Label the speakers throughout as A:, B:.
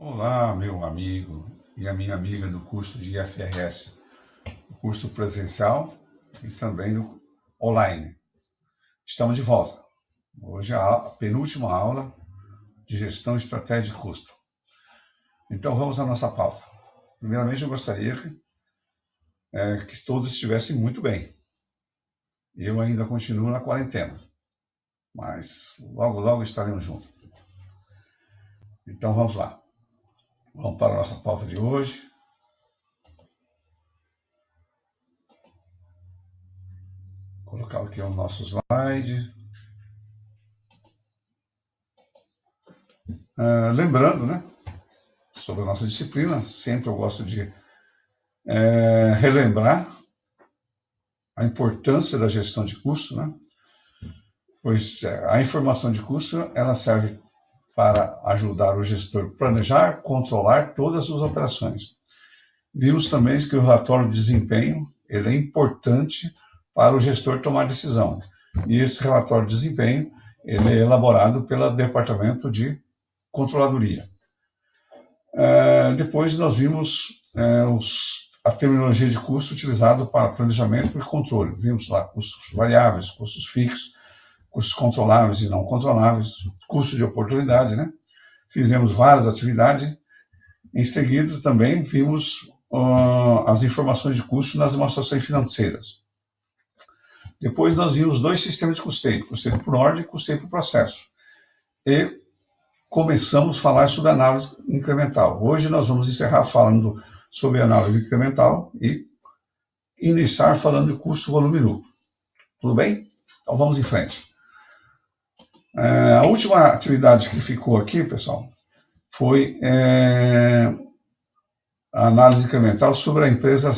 A: Olá, meu amigo e a minha amiga do curso de IFRS, o curso presencial e também no online. Estamos de volta. Hoje é a penúltima aula de gestão e estratégia de custo. Então vamos à nossa pauta. Primeiramente, eu gostaria que todos estivessem muito bem. Eu ainda continuo na quarentena, mas logo, logo estaremos juntos. Então vamos lá. Vamos para a nossa pauta de hoje. Vou colocar aqui o nosso slide. Lembrando, né, sobre a nossa disciplina, sempre eu gosto de relembrar a importância da gestão de custo, né? Pois a informação de custo ela serve para ajudar o gestor a planejar, controlar todas as suas operações. Vimos também que o relatório de desempenho ele é importante para o gestor tomar decisão. E esse relatório de desempenho ele é elaborado pelo Departamento de Controladoria. Depois nós vimos a terminologia de custo utilizada para planejamento e controle. Vimos lá custos variáveis, custos fixos, custos controláveis e não controláveis, custo de oportunidade, né? Fizemos várias atividades. Em seguida, também vimos as informações de custo nas demonstrações financeiras. Depois nós vimos dois sistemas de custeio por ordem e custeio por processo. E começamos a falar sobre análise incremental. Hoje nós vamos encerrar falando sobre análise incremental e iniciar falando de custo volume nu. Tudo bem? Então vamos em frente. A última atividade que ficou aqui, pessoal, foi a análise incremental sobre a empresa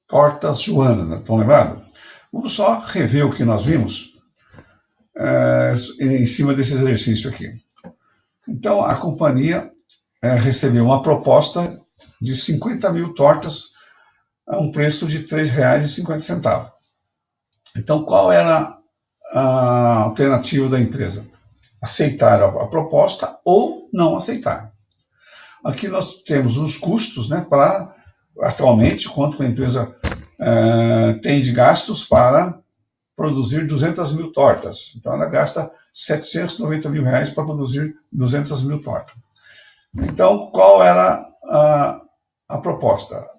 A: Tortas Joana, né? Estão lembrados? Vamos só rever o que nós vimos em cima desse exercício aqui. Então, a companhia recebeu uma proposta de 50 mil tortas a um preço de R$ 3,50. Então, qual era a alternativa da empresa? Aceitar a proposta ou não aceitar. Aqui nós temos os custos, né, para atualmente, quanto a empresa tem de gastos para produzir 200 mil tortas. Então, ela gasta R$ 790 mil para produzir 200 mil tortas. Então, qual era a proposta?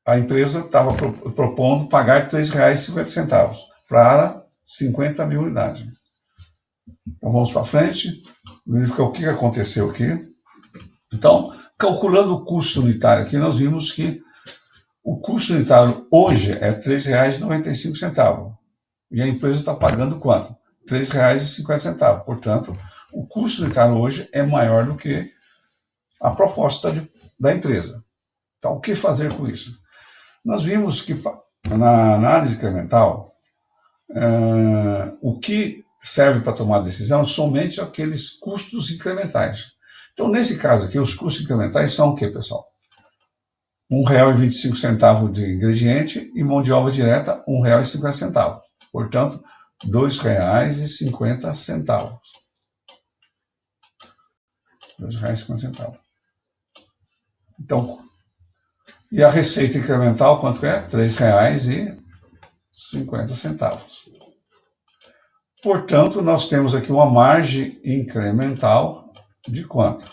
A: A empresa estava propondo pagar R$ 3,50 para 50 mil unidades. Então, vamos para frente, verificar o que aconteceu aqui. Então, calculando o custo unitário aqui, nós vimos que o custo unitário hoje é R$ 3,95. E a empresa está pagando quanto? R$ 3,50. Portanto, o custo unitário hoje é maior do que a proposta da empresa. Então, o que fazer com isso? Nós vimos que na análise incremental, o que serve para tomar decisão somente aqueles custos incrementais. Então, nesse caso aqui, os custos incrementais são o que, pessoal? R$ 1,25 de ingrediente e mão de obra direta, R$ 1,50. Portanto, R$ 2,50. R$ 2,50. Então, e a receita incremental, quanto é? R$ 3,50. Portanto, nós temos aqui uma margem incremental de quanto?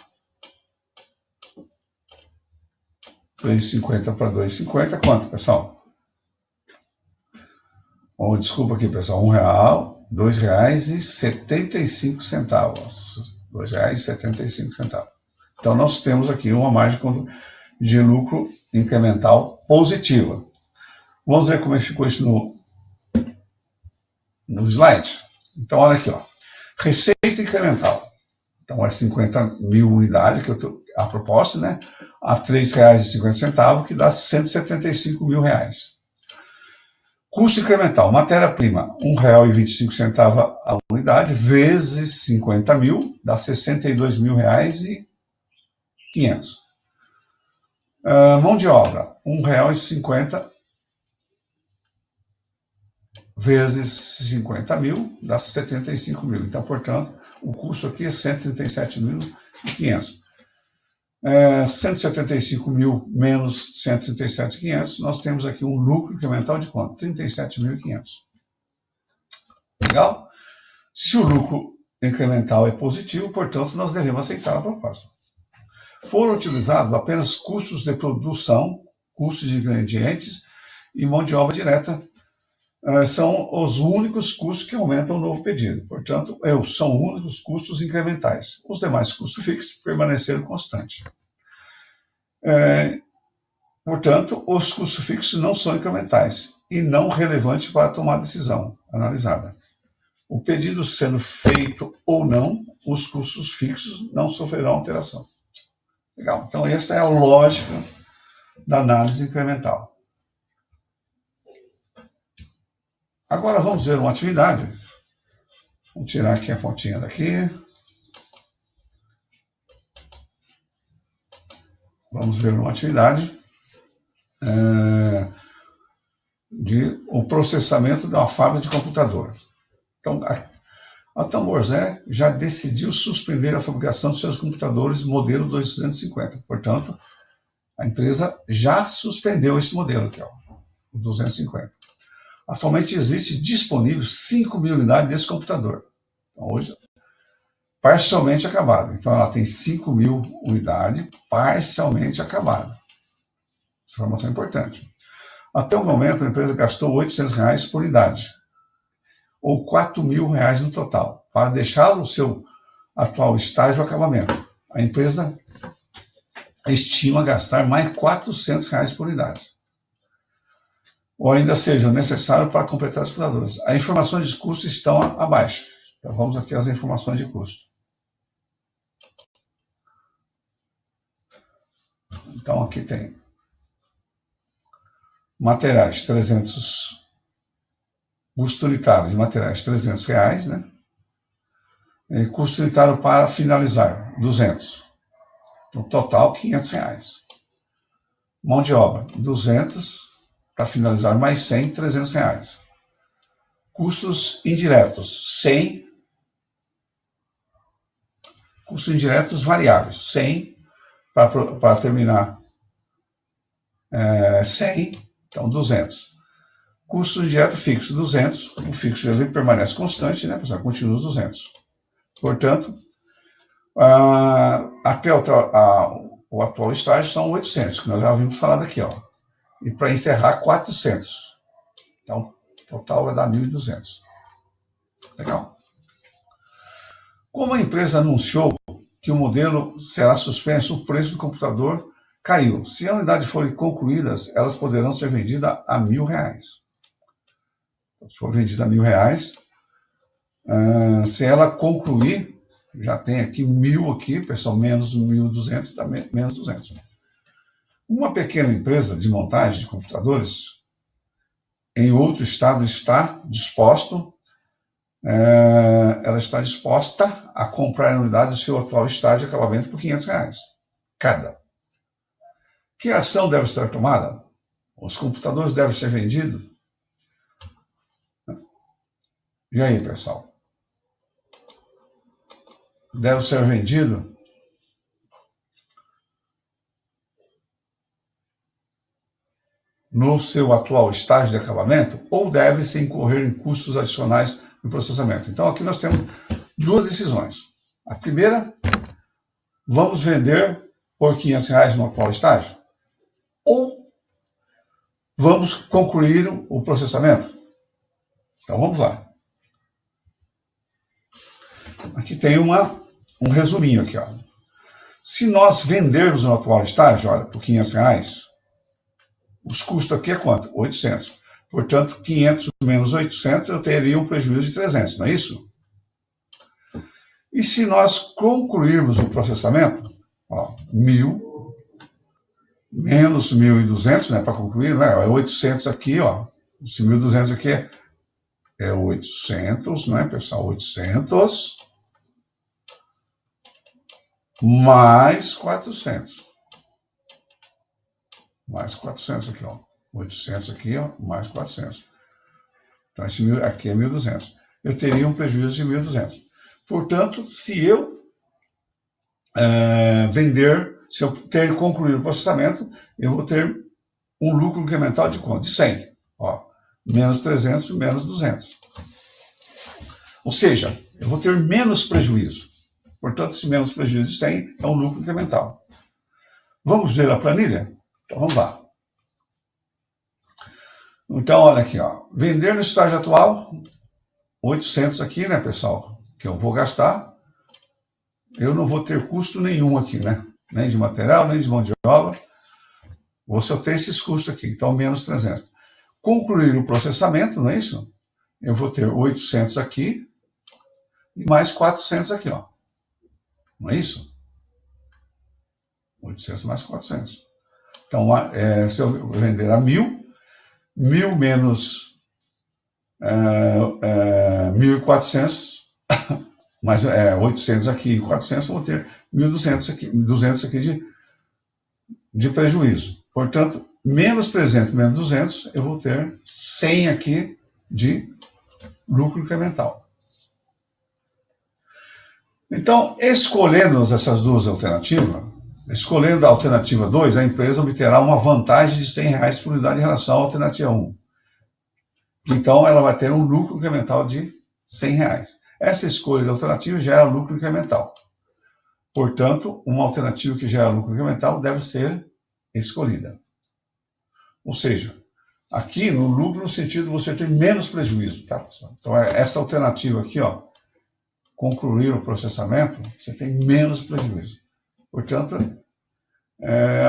A: 3,50 para 2,50, quanto, pessoal? Oh, desculpa aqui, pessoal, R$ 2,75. R$ 2,75. Então, nós temos aqui uma margem de lucro incremental positiva. Vamos ver como é que ficou isso no slide. Então, olha aqui, ó. Receita incremental. Então, é 50 mil unidades, a proposta, né? A R$ 3,50, que dá R$ 175 mil. Custo incremental. Matéria-prima, R$ 1,25 a unidade, vezes 50 mil, dá R$ 62.500. Mão de obra, R$ 1,50 vezes 50 mil, dá 75 mil. Então, portanto, o custo aqui é 137.500. 175 mil menos 137.500, nós temos aqui um lucro incremental de quanto? 37.500. Legal? Se o lucro incremental é positivo, portanto, nós devemos aceitar a proposta. Foram utilizados apenas custos de produção, custos de ingredientes e mão de obra direta. São os únicos custos que aumentam o novo pedido. Portanto, são únicos custos incrementais. Os demais custos fixos permaneceram constantes. Portanto, os custos fixos não são incrementais e não relevantes para tomar a decisão analisada. O pedido sendo feito ou não, os custos fixos não sofrerão alteração. Legal. Então, essa é a lógica da análise incremental. Agora, vamos ver uma atividade. Vamos tirar aqui a pontinha daqui. Vamos ver uma atividade de o processamento de uma fábrica de computador. Então, a Tamborzé já decidiu suspender a fabricação de seus computadores modelo 250. Portanto, a empresa já suspendeu esse modelo aqui, ó, o 250. Atualmente existe disponível 5.000 unidades desse computador. Então, hoje, parcialmente acabado. Então, ela tem 5.000 unidades parcialmente acabadas. Essa informação é importante. Até o momento, a empresa gastou R$ 800 por unidade, ou R$ 4.000 no total, para deixar o seu atual estágio de acabamento. A empresa estima gastar mais R$ 400 por unidade, ou ainda seja necessário para completar as computadoras. As informações de custo estão abaixo. Então, vamos aqui às informações de custo. Então, aqui tem materiais, 300, custo unitário de materiais, R$300, né? E custo unitário para finalizar, 200. No total, R$500. Mão de obra, 200 para finalizar, mais 100, R$300. Custos indiretos, 100. Custos indiretos variáveis, 100 para terminar, 100, então 200. Custo direto fixo, 200. O fixo ele permanece constante, né, pessoal? Continua os 200. Portanto, até o atual estágio são 800, que nós já havíamos falado aqui, ó. E para encerrar, 400. Então, total vai dar 1.200. Legal? Como a empresa anunciou que o modelo será suspenso, o preço do computador caiu. Se a unidade forem concluídas, elas poderão ser vendidas a R$1.000. Se for vendida a R$1.000, se ela concluir, já tem aqui 1.000 aqui, pessoal, menos 1.200, dá menos 200. Uma pequena empresa de montagem de computadores em outro estado está disposta a comprar a unidade do seu atual estágio de acabamento por R$500 cada. Que ação deve ser tomada? Os computadores devem ser vendidos? E aí, pessoal? Deve ser vendido? No seu atual estágio de acabamento, ou deve-se incorrer em custos adicionais no processamento? Então, aqui nós temos duas decisões. A primeira, vamos vender por R$500 no atual estágio? Ou vamos concluir o processamento? Então, vamos lá. Aqui tem um resuminho aqui, ó. Se nós vendermos no atual estágio, olha, por R$500, os custos aqui é quanto? 800. Portanto, 500 menos 800, eu teria um prejuízo de 300, não é isso? E se nós concluirmos o processamento, ó, 1.000 menos 1.200, né, para concluir, né, é 800 aqui, ó. Esse 1.200 aqui é 800, né, pessoal? 800 mais 400. Mais 400 aqui, ó. 800 aqui, ó, mais 400. Então, aqui é 1.200. Eu teria um prejuízo de 1.200. Portanto, se eu vender, se eu ter concluído o processamento, eu vou ter um lucro incremental de quanto? De 100. Ó, menos 300, menos 200. Ou seja, eu vou ter menos prejuízo. Portanto, esse menos prejuízo de 100 é um lucro incremental. Vamos ver a planilha? Então, vamos lá. Então, olha aqui, ó. Vender no estágio atual, 800 aqui, né, pessoal? Que eu vou gastar. Eu não vou ter custo nenhum aqui, né? Nem de material, nem de mão de obra. Vou só ter esses custos aqui. Então, menos 300. Concluir o processamento, não é isso? Eu vou ter 800 aqui e mais 400 aqui, ó. Não é isso? 800 mais 400. Então, se eu vender a 1.000 menos 1.400, mais 800 aqui e 400, eu vou ter 1.200 aqui, 200 aqui de prejuízo. Portanto, menos 300, menos 200, eu vou ter 100 aqui de lucro incremental. Então, escolhendo essas duas alternativas, escolhendo a alternativa 2, a empresa obterá uma vantagem de R$100 por unidade em relação à alternativa 1. Então, ela vai ter um lucro incremental de R$100. Essa escolha da alternativa gera lucro incremental. Portanto, uma alternativa que gera lucro incremental deve ser escolhida. Ou seja, aqui no lucro no sentido de você ter menos prejuízo, tá, pessoal? Então, essa alternativa aqui, ó, concluir o processamento, você tem menos prejuízo. Portanto,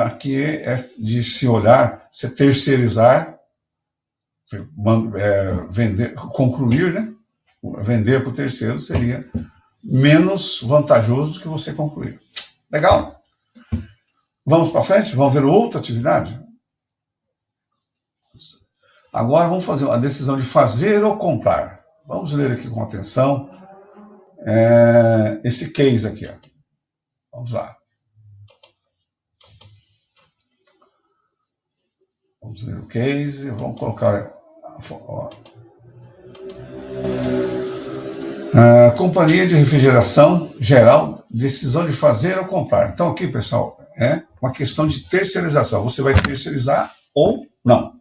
A: aqui é de se olhar, se terceirizar, vender, concluir, né? Vender para o terceiro seria menos vantajoso do que você concluir. Legal? Vamos para frente? Vamos ver outra atividade? Agora vamos fazer a decisão de fazer ou comprar. Vamos ler aqui com atenção esse case aqui. Ó. Vamos lá. Vamos ler o case. Vamos colocar... Companhia de refrigeração geral, decisão de fazer ou comprar. Então aqui, pessoal, é uma questão de terceirização. Você vai terceirizar ou não.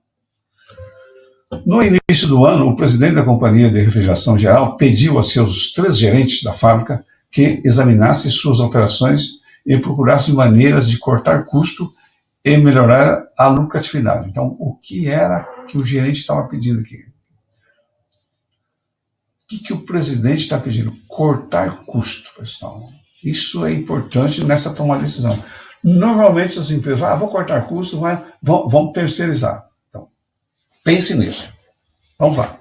A: No início do ano, o presidente da Companhia de Refrigeração Geral pediu a seus 3 gerentes da fábrica que examinassem suas operações e procurassem maneiras de cortar custo e melhorar a lucratividade. Então, o que era que o gerente estava pedindo aqui? O que o presidente está pedindo? Cortar custo, pessoal. Isso é importante nessa tomada de decisão. Normalmente as empresas vão cortar custo, vão terceirizar. Então, pense nisso. Vamos lá.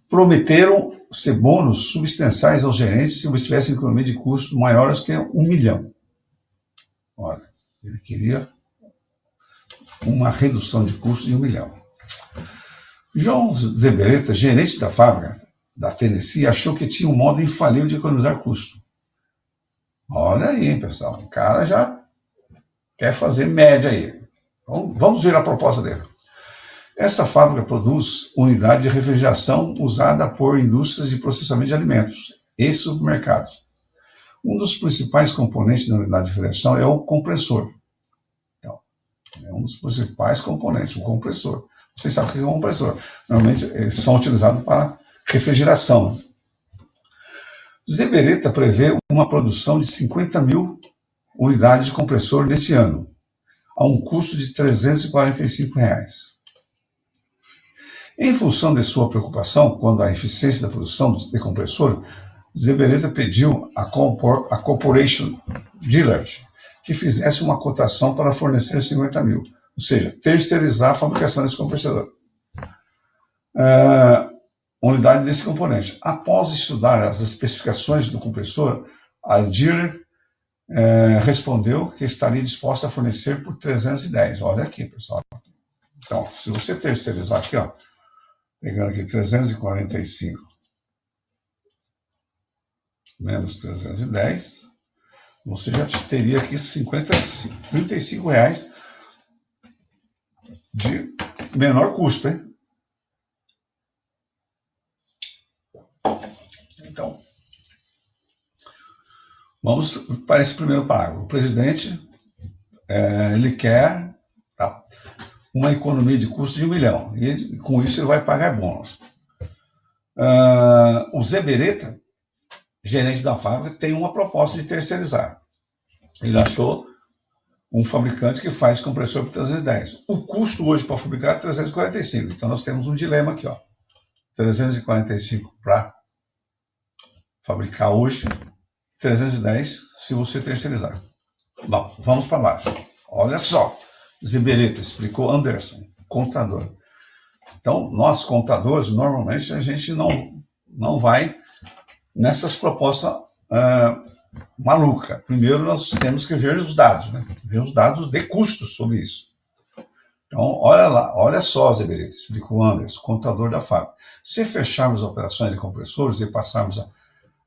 A: Prometeram ser bônus substanciais aos gerentes se obtivessem economia de custo maiores que 1 milhão. Olha, ele queria uma redução de custo de 1 milhão. João Zebereta, gerente da fábrica da Tennessee, achou que tinha um modo infalível de economizar custo. Olha aí, pessoal, o cara já quer fazer média aí. Vamos ver a proposta dele. Esta fábrica produz unidade de refrigeração usada por indústrias de processamento de alimentos e supermercados. Um dos principais componentes da unidade de refrigeração é o compressor. Então, é um dos principais componentes, o compressor. Vocês sabem o que é um compressor. Normalmente, eles são utilizados para refrigeração. Zebereta prevê uma produção de 50 mil unidades de compressor nesse ano, a um custo de R$345. Em função de sua preocupação quanto à eficiência da produção de compressor, Zebereta pediu a Corporation Dillard que fizesse uma cotação para fornecer 50 mil, ou seja, terceirizar a fabricação desse compressor. Unidade desse componente. Após estudar as especificações do compressor, a Dillard respondeu que estaria disposta a fornecer por 310. Olha aqui, pessoal. Então, se você terceirizar aqui, ó, pegando aqui 345 menos 310, você já teria aqui R$35 de menor custo, hein? Então, vamos para esse primeiro parágrafo. O presidente, ele quer uma economia de custo de 1 milhão, e com isso ele vai pagar bônus. O Zé Beretta, gerente da fábrica, tem uma proposta de terceirizar. Ele achou um fabricante que faz compressor por 310. O custo hoje para fabricar é 345. Então nós temos um dilema aqui, ó. 345 para fabricar hoje, 310 se você terceirizar. Bom, vamos para baixo. Olha só, Zé Beretta, explicou Anderson, contador. Então, nós contadores, normalmente a gente não vai nessas propostas malucas. Primeiro nós temos que ver os dados, né? Ver os dados de custos sobre isso. Então, olha lá, olha só, Zé Beretta, explicou Anderson, contador da fábrica. Se fecharmos operações de compressores e passarmos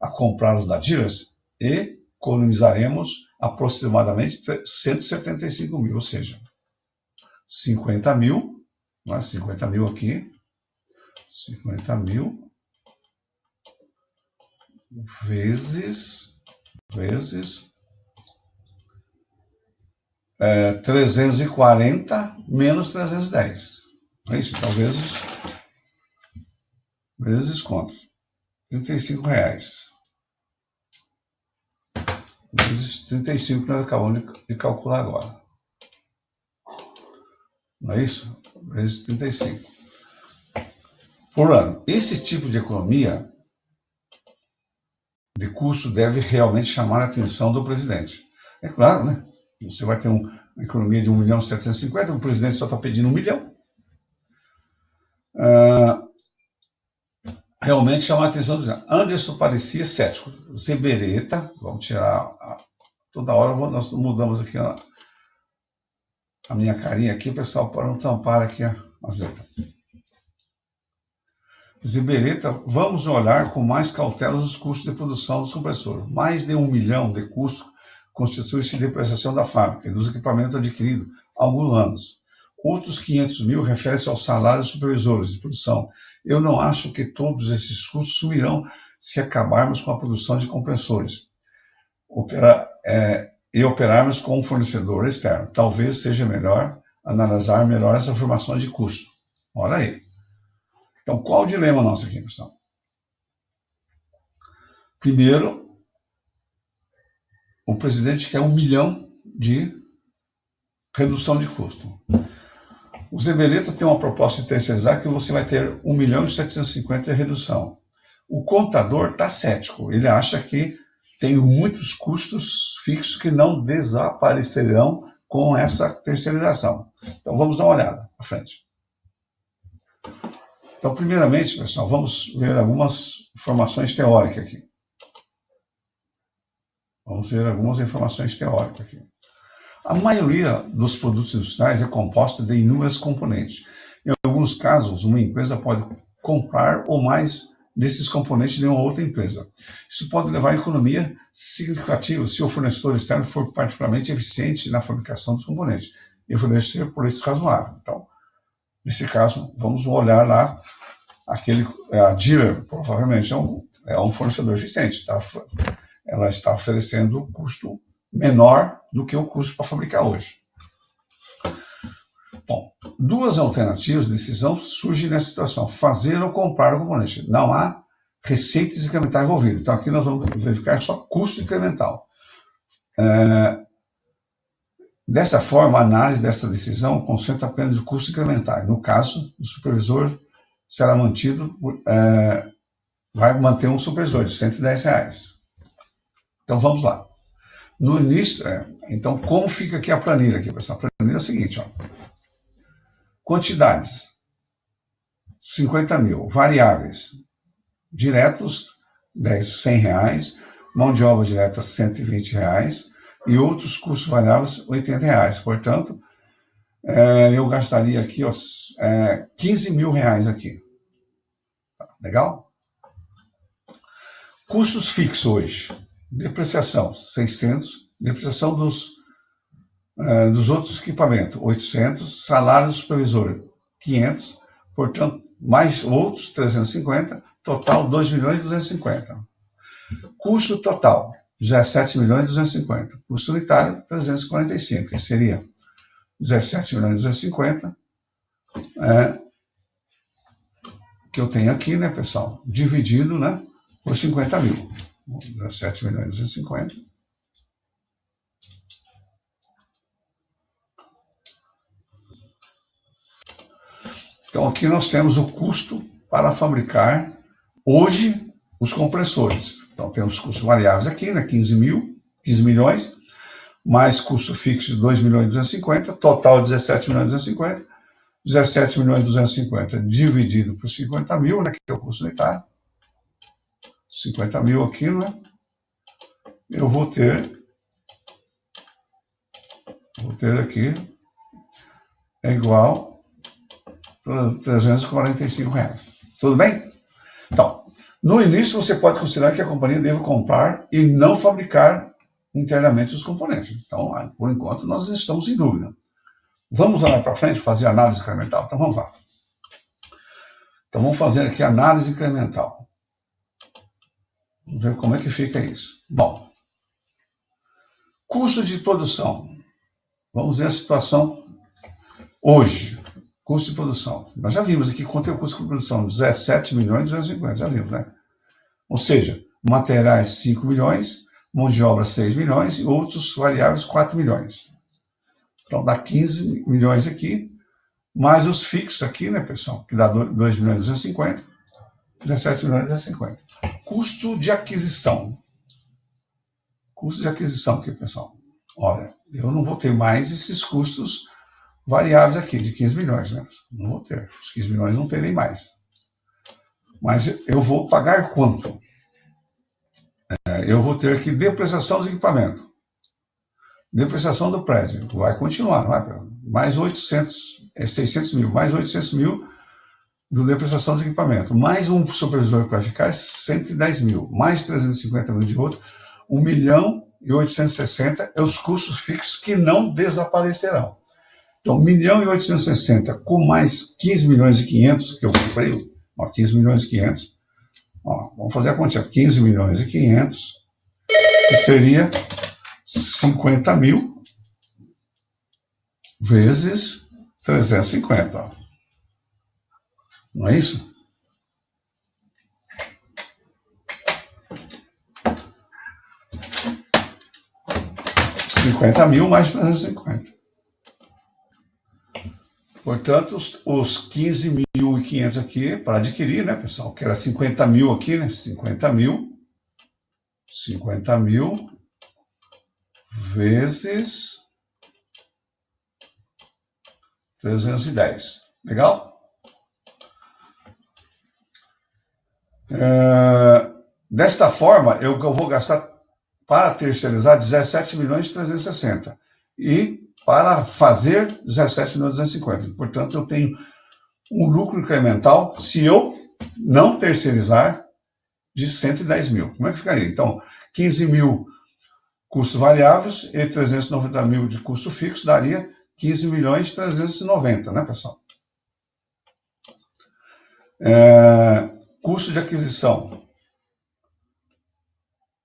A: a comprá-los da dealers, economizaremos aproximadamente 175 mil, ou seja, 50 mil, né? 50 mil aqui, 50 mil vezes 340 menos 310. É isso, então vezes quanto? R$35. Vezes 35 que nós acabamos de calcular agora. Não é isso? Vezes 35. Por ano. Esse tipo de economia de custo deve realmente chamar a atenção do presidente. É claro, né? Você vai ter uma economia de 1.750.000, o presidente só está pedindo 1 milhão. Realmente chama a atenção. Anderson parecia cético. Zé Beretta, vamos tirar. Toda hora nós mudamos aqui a minha carinha aqui, pessoal, para não tampar aqui as letras. Zé Beretta, vamos olhar com mais cautela os custos de produção do compressor. Mais de 1 milhão de custos constitui-se de depreciação da fábrica e dos equipamentos adquiridos há alguns anos. Outros 500 mil referem-se aos salários dos supervisores de produção. Eu não acho que todos esses custos sumirão se acabarmos com a produção de compressores e operarmos com um fornecedor externo. Talvez seja melhor analisar melhor essa informação de custo. Olha aí. Então, qual o dilema nosso aqui, pessoal? Primeiro, o presidente quer 1 milhão de redução de custo. O Zé Beretta tem uma proposta de terceirizar que você vai ter 1.750.000 de redução. O contador está cético. Ele acha que tem muitos custos fixos que não desaparecerão com essa terceirização. Então, vamos dar uma olhada à frente. Então, primeiramente, pessoal, vamos ver algumas informações teóricas aqui. Vamos ver algumas informações teóricas aqui. A maioria dos produtos industriais é composta de inúmeros componentes. Em alguns casos, uma empresa pode comprar ou mais desses componentes de uma outra empresa. Isso pode levar a economia significativa se o fornecedor externo for particularmente eficiente na fabricação dos componentes e fornecer por preço razoável. Então, nesse caso, vamos olhar lá, a dealer provavelmente é um fornecedor eficiente, tá? Ela está oferecendo um custo menor do que o custo para fabricar hoje. Bom, duas alternativas de decisão surgem nessa situação: fazer ou comprar o componente. Não há receitas incrementais envolvidas. Então aqui nós vamos verificar só custo incremental. Dessa forma, a análise dessa decisão concentra apenas o custo incremental. No caso, o supervisor será mantido, vai manter um supervisor de R$110. Então vamos lá. No início, então como fica aqui a planilha aqui, pessoal? A planilha é o seguinte, ó. Quantidades, 50 mil. Variáveis, diretos, R$100, mão de obra direta, R$120, e outros custos variáveis, R$80. Portanto, eu gastaria aqui, ó, R$15 mil aqui. Legal? Custos fixos hoje. Depreciação, 600. Depreciação dos outros equipamentos, 800. Salário do supervisor, 500. Portanto, mais outros, 350. Total, 2.250.000. Custo total, 17.250. Custo unitário, 345, que seria 17.250, que eu tenho aqui, né, pessoal, dividido, né, por 50 mil. 17.250. Então, aqui nós temos o custo para fabricar, hoje, os compressores. Então, temos custos variáveis aqui, né, 15 milhões, mais custo fixo de 2.250, total 17.250, 17.250 dividido por 50 mil, né, que é o custo unitário, 50 mil aqui, né, eu vou ter aqui, é igual a 345 reais. Tudo bem? Então, no início você pode considerar que a companhia deve comprar e não fabricar internamente os componentes. Então, por enquanto, nós estamos em dúvida. Vamos lá para frente fazer análise incremental? Então, vamos lá. Então, vamos fazer aqui análise incremental. Vamos ver como é que fica isso. Bom, custo de produção. Vamos ver a situação hoje. Custo de produção. Nós já vimos aqui quanto é o custo de produção. 17.250, já vimos, né? Ou seja, materiais 5 milhões, mão de obra 6 milhões e outros variáveis 4 milhões. Então dá 15 milhões aqui, mais os fixos aqui, né, pessoal? Que dá 2.250, 17.250. Custo de aquisição. Custo de aquisição aqui, pessoal. Olha, eu não vou ter mais esses custos variáveis aqui, de 15 milhões, né? Não vou ter. Os 15 milhões não terei mais. Mas eu vou pagar quanto? Eu vou ter aqui depreciação dos equipamentos. Depreciação do prédio. Vai continuar, não vai? Mais 600 mil. Mais 800 mil do depreciação dos equipamentos. Mais um supervisor que vai ficar, 110 mil. Mais 350 mil de outro. 1.860.000 é os custos fixos que não desaparecerão. Então, 1.860.000 com mais 15 milhões e 500 que eu comprei, ó, 15 milhões e 500, ó, vamos fazer a conta, 15 milhões e 500, que seria 50 mil vezes 350, ó. Não é isso? $50 mil mais 350. Portanto, os 15.500 aqui para adquirir, né, pessoal? Que era 50 mil aqui, né? 50 mil vezes 310. Legal? Desta forma, eu vou gastar para terceirizar 17.360.000 e para fazer 17.250. Portanto, eu tenho um lucro incremental, se eu não terceirizar, de 110 mil. Como é que ficaria? Então, 15 mil custos variáveis e 390 mil de custo fixo daria 15.390.000, né, pessoal? Custo de aquisição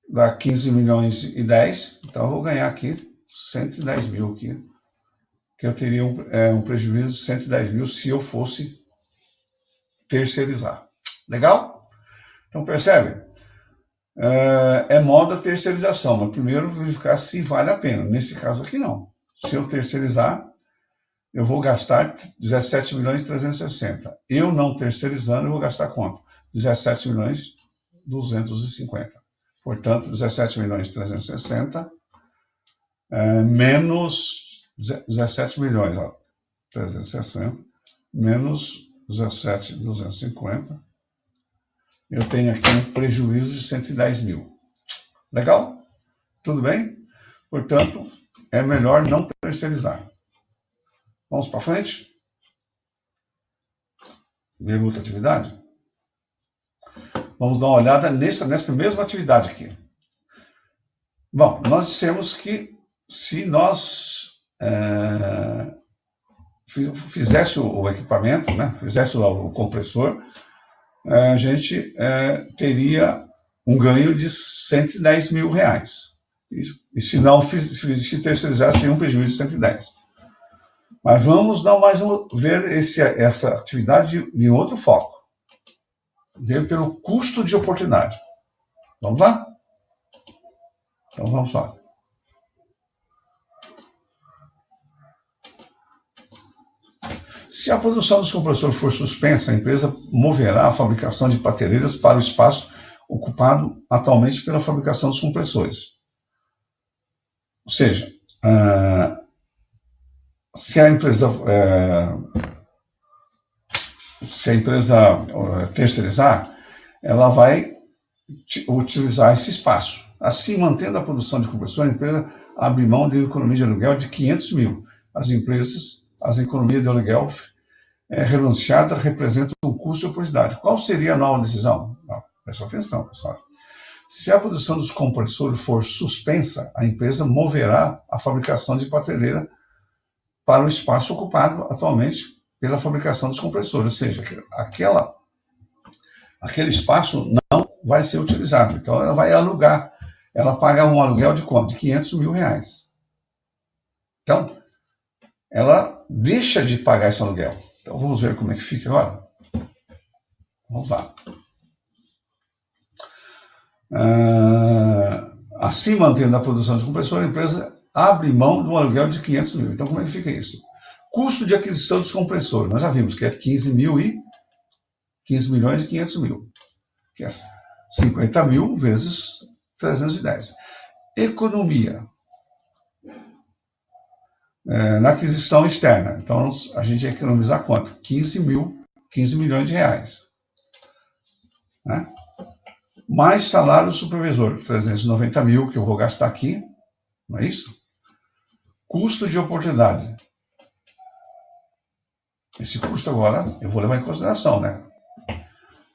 A: dá 15 milhões e 10, então eu vou ganhar aqui 110 mil aqui, que eu teria um prejuízo de 110 mil se eu fosse terceirizar. Legal? Então percebe? É moda terceirização, mas primeiro verificar se vale a pena. Nesse caso aqui não. Se eu terceirizar, eu vou gastar 17.360.000. Eu não terceirizando, eu vou gastar quanto? 17.250.000. Portanto, 17.360.000 menos 17 milhões, ó, 360 menos 17.250. Eu tenho aqui um prejuízo de 110 mil. Legal? Tudo bem? Portanto, é melhor não terceirizar. Vamos para frente? Ver outra atividade? Vamos dar uma olhada nessa mesma atividade aqui. Bom, nós dissemos que se nós fizesse o equipamento, né, fizesse o compressor, a gente teria um ganho de 110 mil reais. E se não, se terceirizar, tem um prejuízo de 110. Mas vamos dar ver essa atividade em outro foco. Ver pelo custo de oportunidade. Vamos lá? Então vamos lá. Se a produção dos compressores for suspensa, a empresa moverá a fabricação de prateleras para o espaço ocupado atualmente pela fabricação dos compressores. Ou seja, se a empresa terceirizar, ela vai utilizar esse espaço. Assim, mantendo a produção de compressor, a empresa abre mão de economia de aluguel de 500 mil. As economias de aluguel renunciada representam um custo de oportunidade. Qual seria a nova decisão? Presta atenção, pessoal. Se a produção dos compressores for suspensa, a empresa moverá a fabricação de prateleira para o espaço ocupado atualmente pela fabricação dos compressores, ou seja, aquele espaço não vai ser utilizado. Então, ela vai alugar. Ela paga um aluguel de quanto? De 500 mil reais. Então, ela deixa de pagar esse aluguel. Então, vamos ver como é que fica agora? Vamos lá. Assim, mantendo a produção de compressor, a empresa abre mão do aluguel de 500 mil. Então, como é que fica isso? Custo de aquisição dos compressores. Nós já vimos que é 15 milhões e 500 mil. Que é 50 mil vezes 310. Economia. Na aquisição externa. Então, a gente ia economizar quanto? 15 milhões de reais. Né? Mais salário do supervisor, 390 mil, que eu vou gastar aqui. Não é isso? Custo de oportunidade. Esse custo agora eu vou levar em consideração, né?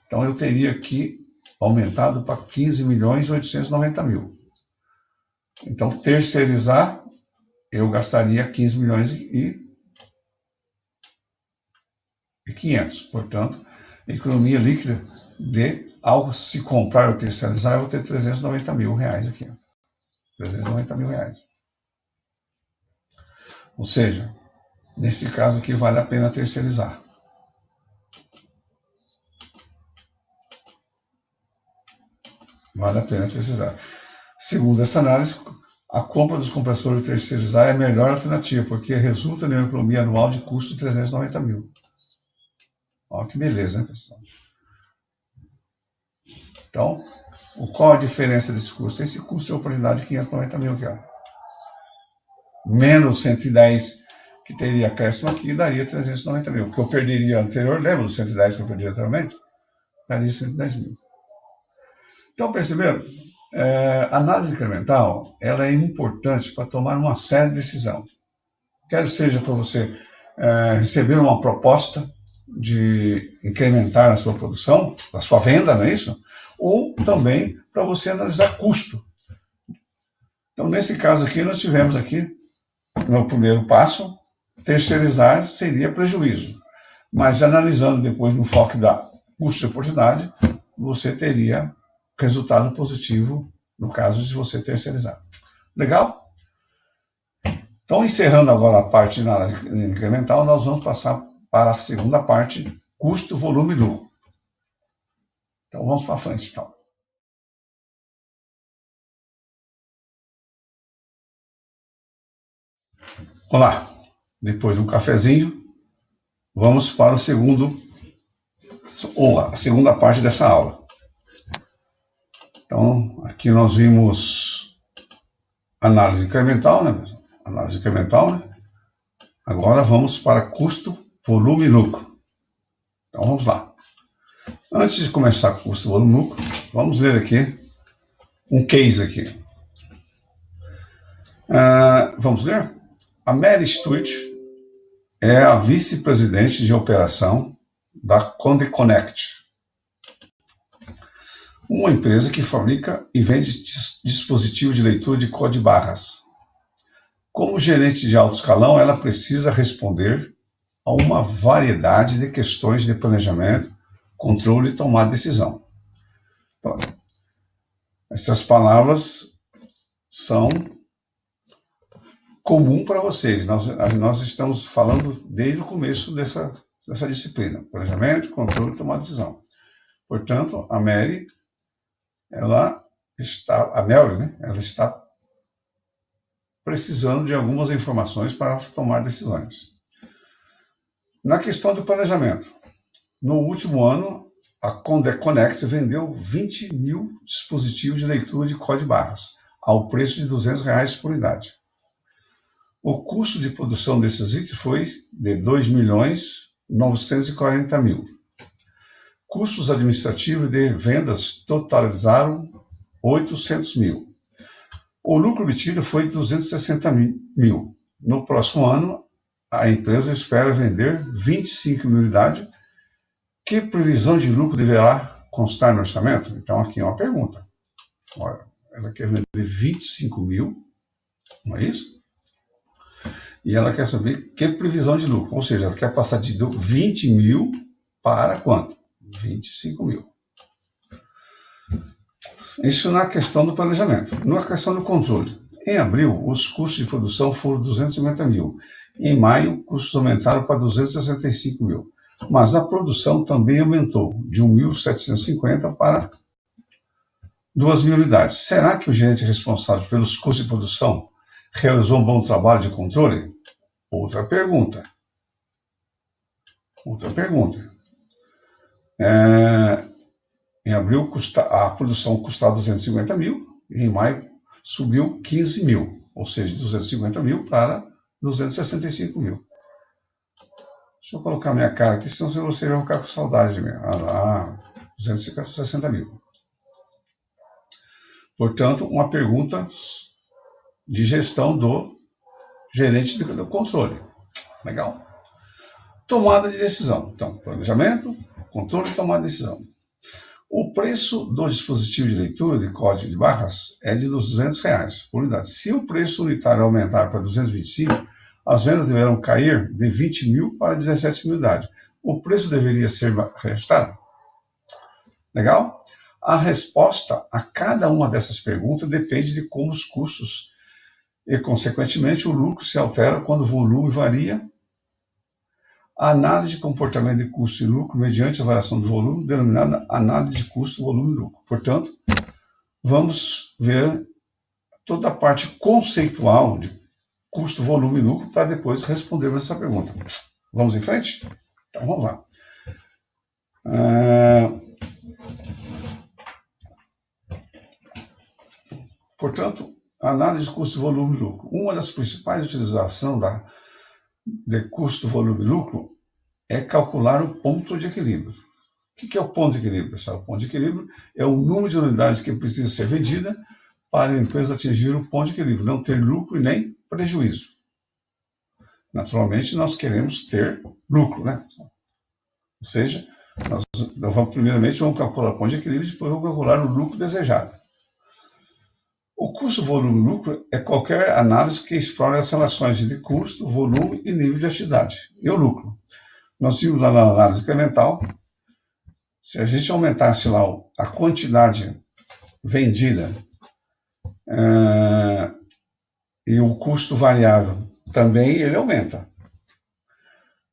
A: Então, eu teria aqui aumentado para 15 milhões e 890 mil. Então, terceirizar, eu gastaria 15 milhões e 500. Portanto, economia líquida ao se comprar ou terceirizar, eu vou ter 390 mil reais aqui. 390 mil reais. Ou seja, nesse caso aqui, vale a pena terceirizar. Vale a pena terceirizar. Segundo essa análise, a compra dos compressores terceirizar é a melhor alternativa, porque resulta em uma economia anual de custo de 390 mil. Olha que beleza, né, pessoal? Então, qual a diferença desse custo? Esse custo de oportunidade de 590 mil aqui, ó. Menos 110 que teria acréscimo aqui, daria 390 mil. O que eu perderia anterior, lembra dos 110 que eu perdi anteriormente? Daria 110 mil. Então, perceberam? A análise incremental, ela é importante para tomar uma séria decisão. Quer seja para você receber uma proposta de incrementar a sua produção, a sua venda, não é isso? Ou também para você analisar custo. Então, nesse caso aqui, nós tivemos aqui, no primeiro passo, terceirizar seria prejuízo. Mas analisando depois no foco da custo de oportunidade, você teria resultado positivo no caso de você terceirizar. Legal? Então, encerrando agora a parte de análise incremental, nós vamos passar para a segunda parte, custo, volume e lucro. Então, vamos para frente, então. Olá, depois de um cafezinho, vamos para o segundo, ou a segunda parte dessa aula. Então, aqui nós vimos análise incremental, né? Análise incremental, né? Agora vamos para custo, volume e lucro. Então, vamos lá. Antes de começar com custo, volume e lucro, vamos ler aqui um case aqui. Vamos ler? A Mary Stewart é a vice-presidente de operação da Conde Connect, uma empresa que fabrica e vende dispositivos de leitura de código de barras. Como gerente de alto escalão, ela precisa responder a uma variedade de questões de planejamento, controle e tomada de decisão. Então, Essas palavras são comum para vocês. Nós estamos falando desde o começo dessa disciplina. Planejamento, controle e tomada de decisão. Portanto, a Mary, a Mary, né? Ela está precisando de algumas informações para tomar decisões. Na questão do planejamento, no último ano, a Connect vendeu 20 mil dispositivos de leitura de código de barras, ao preço de R$200 por unidade. O custo de produção desses itens foi de 2.940.000. Custos administrativos de vendas totalizaram 800 mil. O lucro obtido foi 260 mil. No próximo ano, a empresa espera vender 25 mil unidades. Que previsão de lucro deverá constar no orçamento? Então, aqui é uma pergunta. Olha, ela quer vender 25 mil, não é isso? E ela quer saber que previsão de lucro. Ou seja, ela quer passar de 20 mil para quanto? 25 mil. Isso na questão do planejamento. Na questão do controle. Em abril, os custos de produção foram 250 mil. Em maio, custos aumentaram para 265 mil. Mas a produção também aumentou de 1.750 para 2.000 unidades. Será que o gerente responsável pelos custos de produção realizou um bom trabalho de controle? Outra pergunta. Em abril, a produção custava 250 mil, e em maio subiu 15 mil, ou seja, de 250 mil para 265 mil. Deixa eu colocar minha cara aqui, senão você vai ficar com saudade de mim. 260 mil. Portanto, uma pergunta de gestão do gerente do controle. Legal. Tomada de decisão. Então, planejamento, controle e tomada de decisão. O preço do dispositivo de leitura de código de barras é de R$200 por unidade. Se o preço unitário aumentar para 225, as vendas deverão cair de 20 mil para 17 mil unidades. O preço deveria ser reajustado? Legal? A resposta a cada uma dessas perguntas depende de como os custos e, consequentemente, o lucro se altera quando o volume varia. A análise de comportamento de custo e lucro mediante a variação do volume, denominada análise de custo, volume e lucro. Portanto, vamos ver toda a parte conceitual de custo, volume e lucro para depois respondermos essa pergunta. Vamos em frente? Então, vamos lá. Portanto, análise de custo, volume e lucro. Uma das principais utilizações de custo, volume e lucro é calcular o ponto de equilíbrio. O que é o ponto de equilíbrio, pessoal? O ponto de equilíbrio é o número de unidades que precisa ser vendida para a empresa atingir o ponto de equilíbrio, não ter lucro e nem prejuízo. Naturalmente, nós queremos ter lucro, né? Ou seja, primeiramente vamos calcular o ponto de equilíbrio e depois vamos calcular o lucro desejado. O custo, volume e lucro é qualquer análise que explore as relações de custo, volume e nível de atividade. E o lucro? Nós vimos lá na análise incremental, se a gente aumentasse lá a quantidade vendida e o custo variável também, ele aumenta.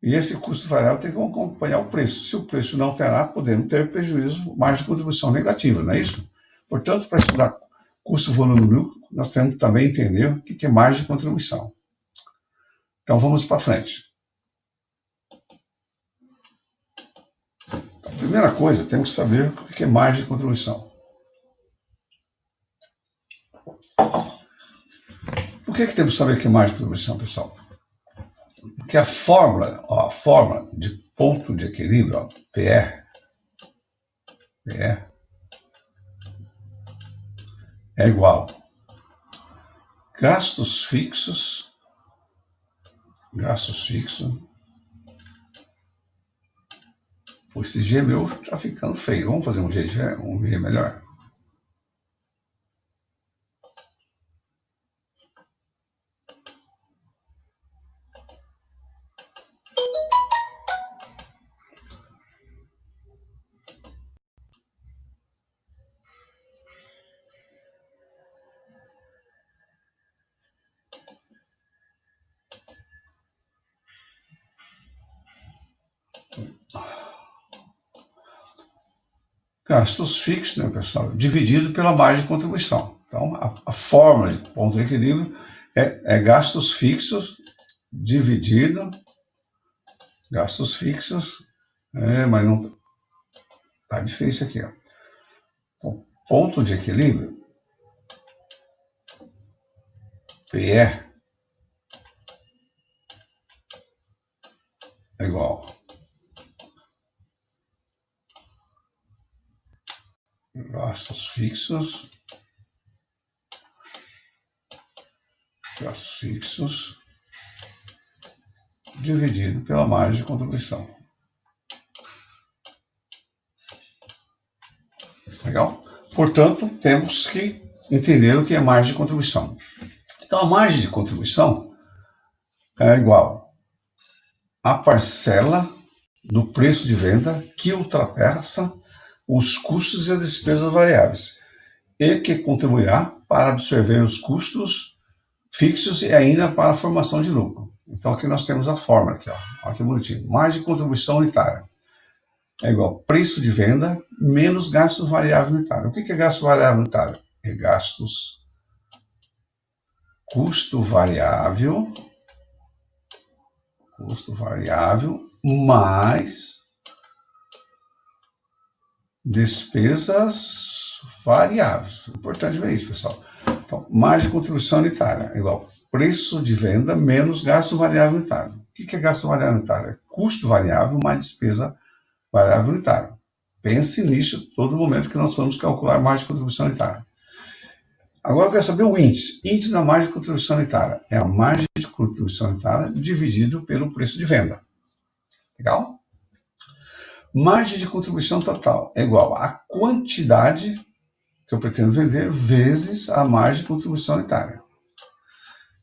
A: E esse custo variável tem que acompanhar o preço. Se o preço não alterar, podemos ter prejuízo, margem de contribuição negativa, não é isso? Portanto, para estudar custo, volume e lucro, nós temos que também entender o que é margem de contribuição. Então, vamos para frente. A primeira coisa, temos que saber o que é margem de contribuição. Por que temos que saber o que é margem de contribuição, pessoal? Porque a fórmula de ponto de equilíbrio, PR, é igual gastos fixos, Pô, esse G meu tá ficando feio. Vamos fazer um G melhor? gastos fixos, né, pessoal, dividido pela margem de contribuição. Então, a fórmula de ponto de equilíbrio é gastos fixos dividido, gastos fixos, mas não tá difícil aqui, ó. Então, ponto de equilíbrio, PE, é igual gastos fixos dividido pela margem de contribuição. Legal? Portanto, temos que entender o que é margem de contribuição. Então, a margem de contribuição é igual à parcela do preço de venda que ultrapassa os custos e as despesas variáveis e que contribuirá para absorver os custos fixos e ainda para a formação de lucro. Então, aqui nós temos a fórmula, aqui, ó. Olha que bonitinho. Margem de contribuição unitária é igual preço de venda menos gastos variáveis unitários. O que é gasto variável unitário? É custo variável mais despesas variáveis. Importante ver isso, pessoal. Então, margem de contribuição unitária é igual preço de venda menos gasto variável unitário. O que é gasto variável unitário? É custo variável mais despesa variável unitária. Pense nisso todo momento que nós vamos calcular margem de contribuição unitária. Agora eu quero saber o índice. Índice da margem de contribuição unitária é a margem de contribuição unitária dividido pelo preço de venda. Legal? Margem de contribuição total é igual à quantidade que eu pretendo vender vezes a margem de contribuição unitária.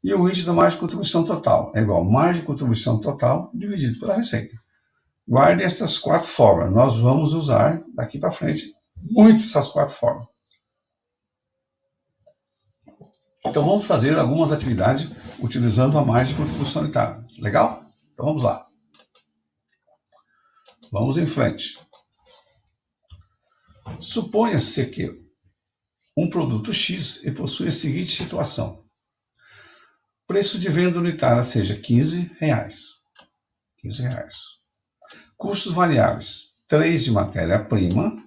A: E o índice da margem de contribuição total é igual a margem de contribuição total dividido pela receita. Guarde essas 4 fórmulas. Nós vamos usar daqui para frente muito essas 4 fórmulas. Então vamos fazer algumas atividades utilizando a margem de contribuição unitária. Legal? Então vamos lá. Vamos em frente. Suponha-se que um produto X possui a seguinte situação. Preço de venda unitária seja R$15. Custos variáveis, 3 de matéria-prima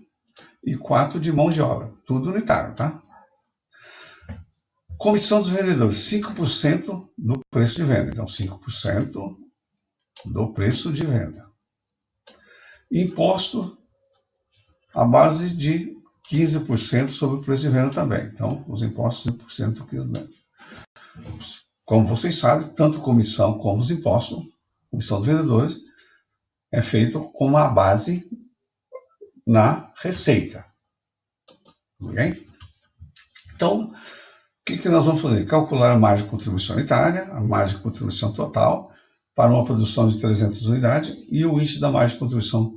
A: e 4 de mão de obra. Tudo unitário, tá? Comissão dos vendedores, 5% do preço de venda. Então, 5% do preço de venda. Imposto à base de 15% sobre o preço de venda também. Então, os impostos, 5% do preço de venda. Como vocês sabem, tanto comissão como os impostos, comissão dos vendedores, é feito com uma base na receita. Ok? Então, o que nós vamos fazer? Calcular a margem de contribuição unitária, a margem de contribuição total, para uma produção de 300 unidades, e o índice da margem de contribuição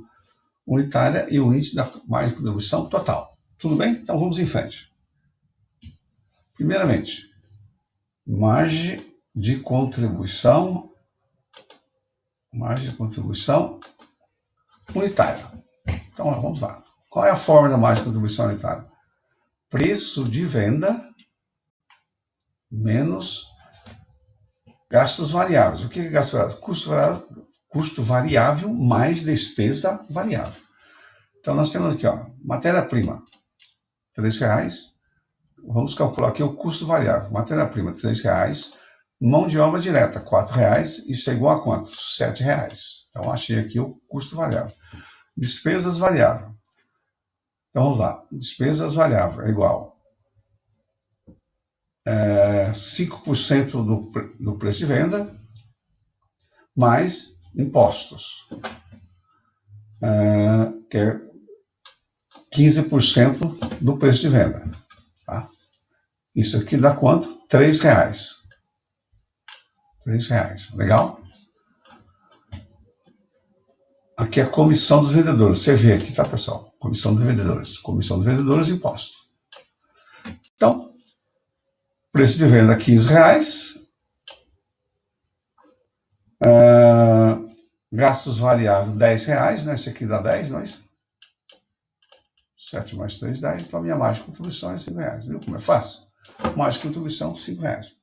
A: unitária e o índice da margem de contribuição total. Tudo bem? Então vamos em frente. Primeiramente, margem de contribuição unitária. Então vamos lá. Qual é a fórmula da margem de contribuição unitária? Preço de venda menos gastos variáveis. O que é gasto variável? Custo variável mais despesa variável. Então nós temos aqui, ó, matéria-prima, R$3. Vamos calcular aqui o custo variável. Matéria-prima, R$3. Mão de obra direta, R$4. Isso é igual a quanto? R$7. Então achei aqui o custo variável. Despesas variável. Então vamos lá. Despesas variável é igual 5% do preço de venda mais impostos, que é 15% do preço de venda. Tá? Isso aqui dá quanto? R$3. R$3. Legal? Aqui é a comissão dos vendedores. Você vê aqui, tá, pessoal? Comissão dos vendedores. Comissão dos vendedores, imposto. Então, preço de venda R$15. Gastos variáveis R$10, né? Esse aqui dá 10, não é isso? 7 mais 3, 10. Então, a minha margem de contribuição é R$5. Viu como é fácil? Margem de contribuição, R$5. O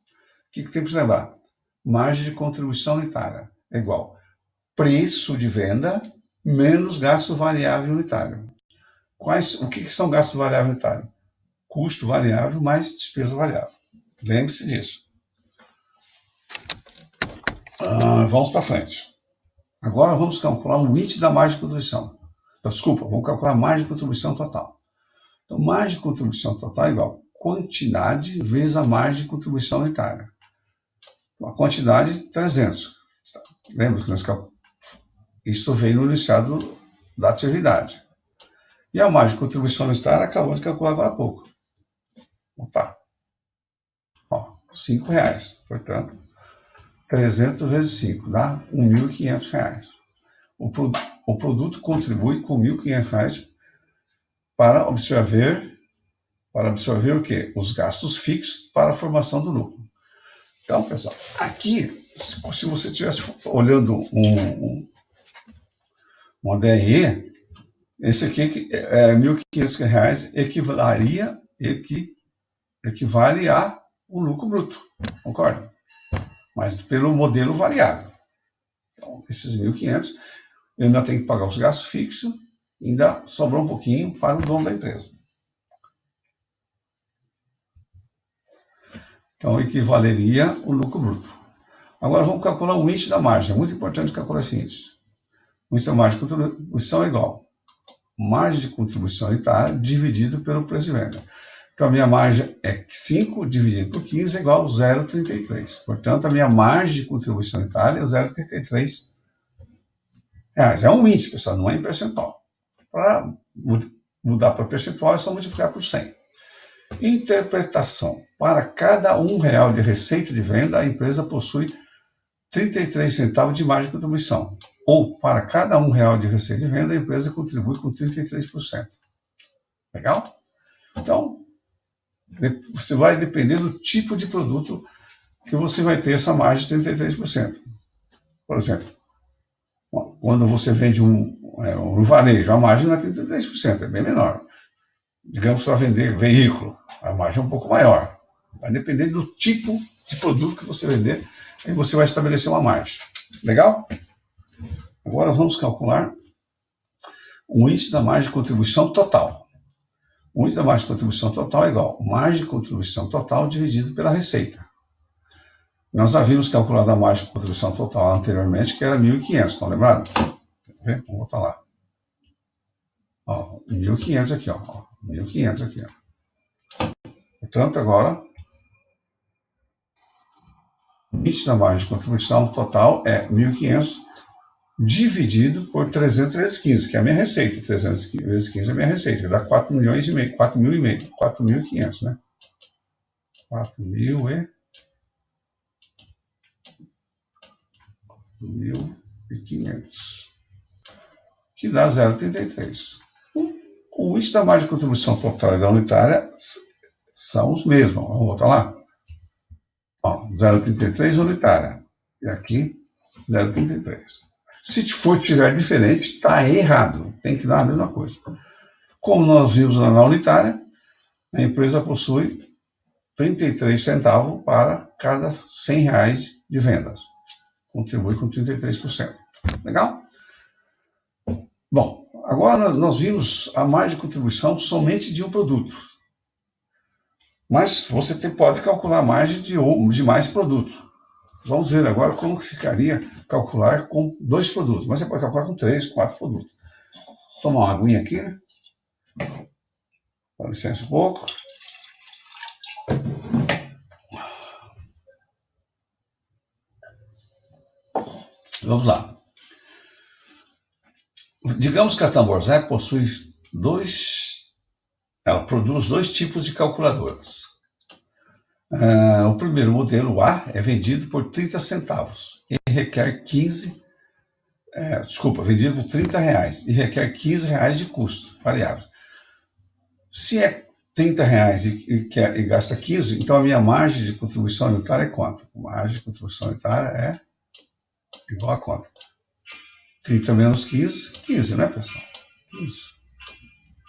A: que tem que lembrar? Margem de contribuição unitária é igual preço de venda menos gasto variável unitário. O que são gastos variáveis unitários? Custo variável mais despesa variável. Lembre-se disso. Vamos para frente. Agora vamos calcular o índice da margem de contribuição. Desculpa, vamos calcular a margem de contribuição total. Então, margem de contribuição total é igual quantidade vezes a margem de contribuição unitária. A quantidade, 300. Lembra que nós calculamos? Isso veio no enunciado da atividade. E a margem de contribuição unitária acabamos de calcular agora há pouco. Opa. Ó, R$5. Portanto, 300 vezes 5 dá R$1.500. O produto contribui com R$1.500 para absorver o quê? Os gastos fixos para a formação do lucro. Então, pessoal, aqui, se você estivesse olhando uma DRE, esse aqui é R$1.500 equivale a um lucro bruto, concorda? Mas pelo modelo variável. Então, esses 1.500, eu ainda tenho que pagar os gastos fixos, ainda sobrou um pouquinho para o dono da empresa. Então, equivaleria o lucro bruto. Agora, vamos calcular o índice da margem. É muito importante calcular esse índice. O índice da margem de contribuição é igual margem de contribuição unitária dividido pelo preço de venda. Então, a minha margem é 5 dividido por 15 é igual a 0,33. Portanto, a minha margem de contribuição unitária é 0,33 reais. É um índice, pessoal, não é em percentual. Para mudar para percentual, é só multiplicar por 100. Interpretação. Para cada R$1 de receita de venda, a empresa possui 33 centavos de margem de contribuição. Ou, para cada R$1 de receita de venda, a empresa contribui com 33%. Legal? Então, você vai depender do tipo de produto que você vai ter essa margem de 33%. Por exemplo, quando você vende um varejo, a margem não é 33%, é bem menor. Digamos que você vai vender veículo, a margem é um pouco maior. Vai depender do tipo de produto que você vender, aí você vai estabelecer uma margem. Legal? Agora vamos calcular o índice da margem de contribuição total. O índice da margem de contribuição total é igual a margem de contribuição total dividido pela receita. Nós havíamos calculado a margem de contribuição total anteriormente, que era 1.500, estão lembrados? Vamos voltar lá. Ó, 1.500 aqui, ó. 1.500 aqui, ó. Portanto, agora, o índice da margem de contribuição total é 1.500 dividido por 300 vezes 15, que é a minha receita. 300 vezes 15 é a minha receita. Dá 4.500.000, 4.500, né? 4.500. Que dá 0,33. O índice da margem de contribuição total e da unitária são os mesmos. Vamos voltar lá? 0,33 unitária. E aqui, 0,33. Se tiver diferente, está errado. Tem que dar a mesma coisa. Como nós vimos na unitária, a empresa possui 33 centavos para cada R$100 de vendas. Contribui com 33%. Legal? Bom, agora nós vimos a margem de contribuição somente de um produto. Mas você pode calcular a margem de mais produtos. Vamos ver agora como que ficaria calcular com 2 produtos. Mas você pode calcular com 3, 4 produtos. Vou tomar uma aguinha aqui, né? Dá licença um pouco. Vamos lá. Digamos que a Tamborzé ela produz 2 tipos de calculadoras. O primeiro modelo A é vendido por 30 centavos e requer vendido por R$30 e requer R$15 de custo variável. Se é R$30 e gasta 15, então a minha margem de contribuição unitária é quanto? A margem de contribuição unitária é igual a quanto? 30 menos 15, 15, né, pessoal? 15.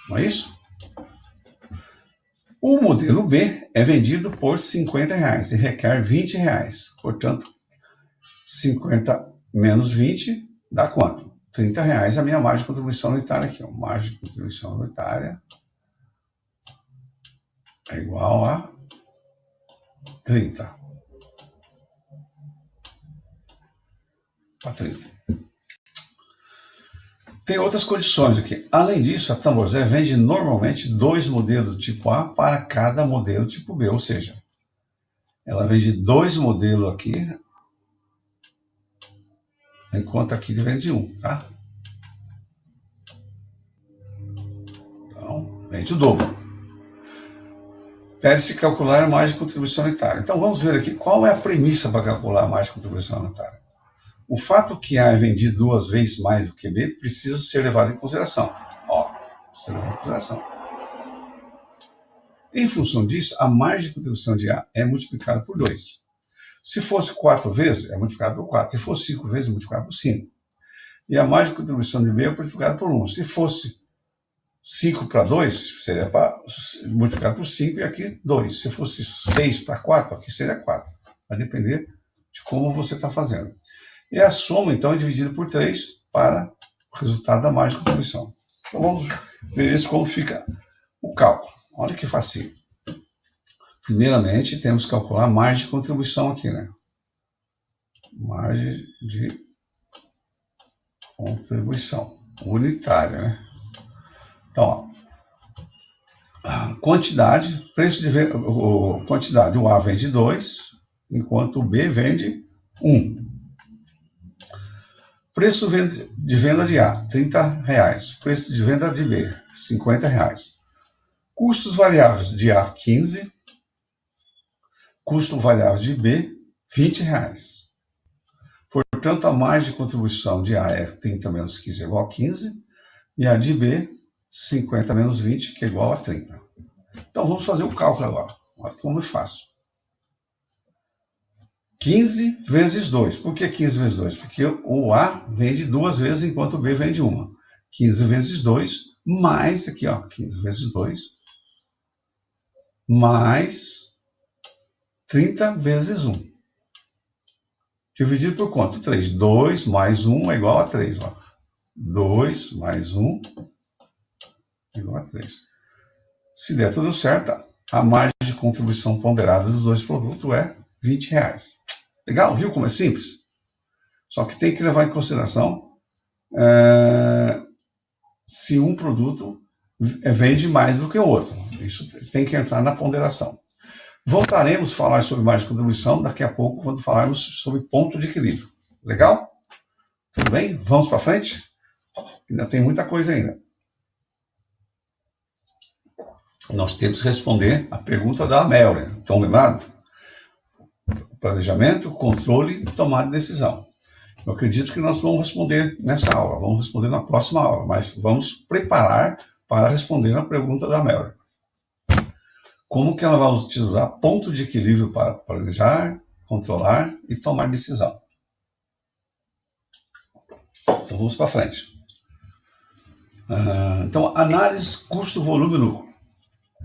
A: Não é isso? O modelo B é vendido por R$50 e requer R$20. Portanto, 50 menos 20 dá quanto? R$30 a minha margem de contribuição unitária aqui. Ó. Margem de contribuição unitária é igual a 30. A 30. Tem outras condições aqui. Além disso, a Tamboré vende normalmente 2 modelos do tipo A para cada modelo tipo B. Ou seja, ela vende 2 modelos aqui, enquanto aqui vende 1, tá? Então, vende o dobro. Pede-se calcular a margem de contribuição unitária. Então, vamos ver aqui qual é a premissa para calcular a margem de contribuição unitária. O fato que A é vendido 2 vezes mais do que B precisa ser levado em consideração. Ó, ser levado em consideração. Em função disso, a margem de contribuição de A é multiplicada por 2. Se fosse 4 vezes, é multiplicado por 4. Se fosse 5 vezes, é multiplicado por 5. E a margem de contribuição de B é multiplicada por 1. Se fosse 5 para 2, seria multiplicado por 5 e aqui 2. Se fosse 6 para 4, aqui seria 4. Vai depender de como você está fazendo. E a soma, então, é dividida por 3 para o resultado da margem de contribuição. Então, vamos ver isso como fica o cálculo. Olha que facinho. Primeiramente, temos que calcular a margem de contribuição aqui, né? Margem de contribuição unitária, né? Então, ó, quantidade, preço de venda, quantidade, o A vende 2, enquanto o B vende 1. Preço de venda de A, R$30. Preço de venda de B, R$50. Custos variáveis de A, 15. Custo variável de B, R$20. Portanto, a margem de contribuição de A é 30 menos 15 é igual a 15. E a de B, 50 menos 20, que é igual a 30. Então, vamos fazer o cálculo agora. Olha como é fácil. 15 vezes 2. Por que 15 vezes 2? Porque o A vende 2 vezes, enquanto o B vende 1. 15 vezes 2, mais aqui, ó, 15 vezes 2, mais 30 vezes 1. Dividido por quanto? 3. 2 mais 1 é igual a 3. Ó. 2 mais 1 é igual a 3. Se der tudo certo, a margem de contribuição ponderada dos dois produtos é R$20. Legal? Viu como é simples? Só que tem que levar em consideração se um produto vende mais do que o outro. Isso tem que entrar na ponderação. Voltaremos a falar sobre margem de contribuição daqui a pouco, quando falarmos sobre ponto de equilíbrio. Legal? Tudo bem? Vamos para frente? Ainda tem muita coisa ainda. Nós temos que responder a pergunta da Amélia. Estão lembrados? Planejamento, controle e tomada de decisão. Eu acredito que nós vamos responder nessa aula, vamos responder na próxima aula, mas vamos preparar para responder a pergunta da Amélia. Como que ela vai utilizar ponto de equilíbrio para planejar, controlar e tomar decisão? Então vamos para frente. Então, análise custo-volume-lucro.